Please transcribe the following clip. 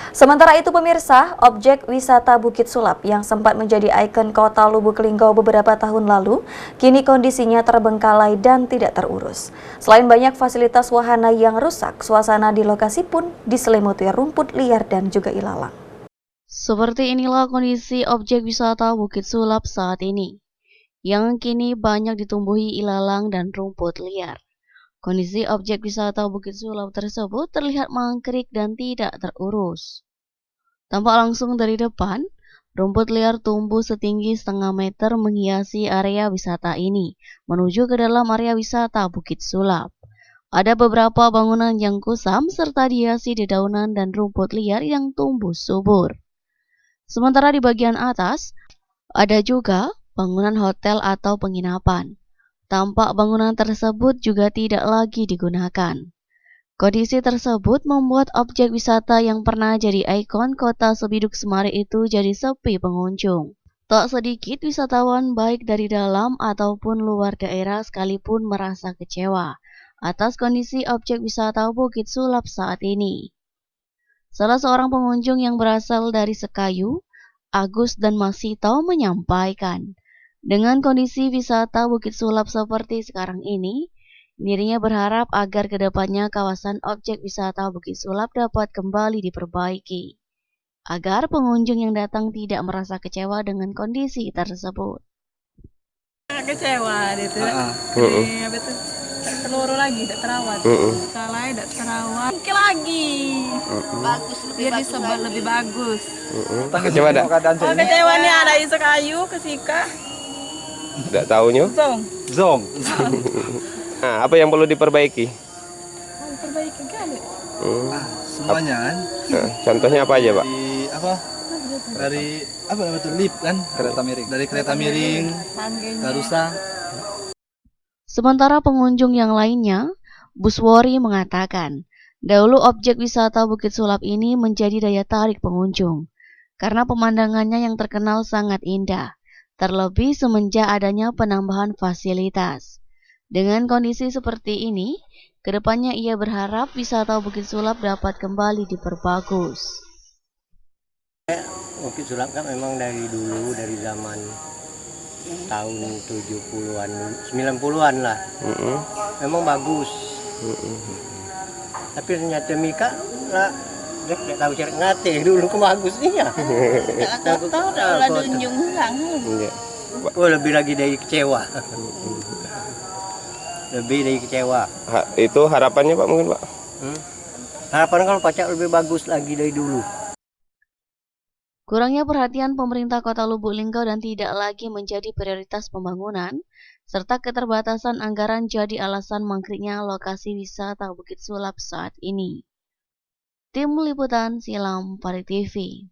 Sementara itu pemirsa, objek wisata Bukit Sulap yang sempat menjadi ikon kota Lubuk Linggau beberapa tahun lalu, kini kondisinya terbengkalai dan tidak terurus. Selain banyak fasilitas wahana yang rusak, suasana di lokasi pun diselimuti rumput liar dan juga ilalang. Seperti inilah kondisi objek wisata Bukit Sulap saat ini, yang kini banyak ditumbuhi ilalang dan rumput liar. Kondisi objek wisata Bukit Sulap tersebut terlihat mangkrik dan tidak terurus. Tampak langsung dari depan, rumput liar tumbuh setinggi setengah meter menghiasi area wisata ini, menuju ke dalam area wisata Bukit Sulap. Ada beberapa bangunan yang kusam serta dihiasi dedaunan dan rumput liar yang tumbuh subur. Sementara di bagian atas, ada juga bangunan hotel atau penginapan. Tampak bangunan tersebut juga tidak lagi digunakan. Kondisi tersebut membuat objek wisata yang pernah jadi ikon kota Sebiduk Semari itu jadi sepi pengunjung. Tak sedikit wisatawan baik dari dalam ataupun luar daerah sekalipun merasa kecewa atas kondisi objek wisata Bukit Sulap saat ini. Salah seorang pengunjung yang berasal dari Sekayu, Agus dan Masito menyampaikan, dengan kondisi wisata Bukit Sulap seperti sekarang ini, dirinya berharap agar kedepannya kawasan objek wisata Bukit Sulap dapat kembali diperbaiki, agar pengunjung yang datang tidak merasa kecewa dengan kondisi tersebut. Kecewa gitu. Apa tuh? Telur lagi, tidak terawat. Salah, tidak terawat. Mungkin lagi. Bagus, biar disebar lebih bagus. Kecewa dah. Oh, kecewa nih ada Sekayu ke Sika. Tidak tahunya. Zong. Nah, apa yang perlu diperbaiki? Perbaiki kali. Semuanya kan. Nah, contohnya apa aja, Pak? Dari apa namanya tuh, lift kan? Kereta miring. Dari kereta miring, rusak. Sementara pengunjung yang lainnya, Buswori mengatakan, dahulu objek wisata Bukit Sulap ini menjadi daya tarik pengunjung, karena pemandangannya yang terkenal sangat indah, terlebih semenjak adanya penambahan fasilitas. Dengan kondisi seperti ini, kedepannya ia berharap wisata Bukit Sulap dapat kembali diperbagus. Bukit Sulap kan memang dari dulu, dari zaman tahun 70-an, 90-an lah. Memang bagus. Tapi ternyata Mika lah, dia tahu cari ngate dulu ke bagusnya. Tahu kalau dunjung hilang. Oh, lebih lagi dari kecewa. Lebih dari kecewa. Itu harapannya, Pak, mungkin, Pak? Harapan kalau Pacak lebih bagus lagi dari dulu. Kurangnya perhatian pemerintah Kota Lubuk Linggau dan tidak lagi menjadi prioritas pembangunan, serta keterbatasan anggaran jadi alasan mangkriknya lokasi wisata Bukit Sulap saat ini. Tim Liputan Silam Pari TV.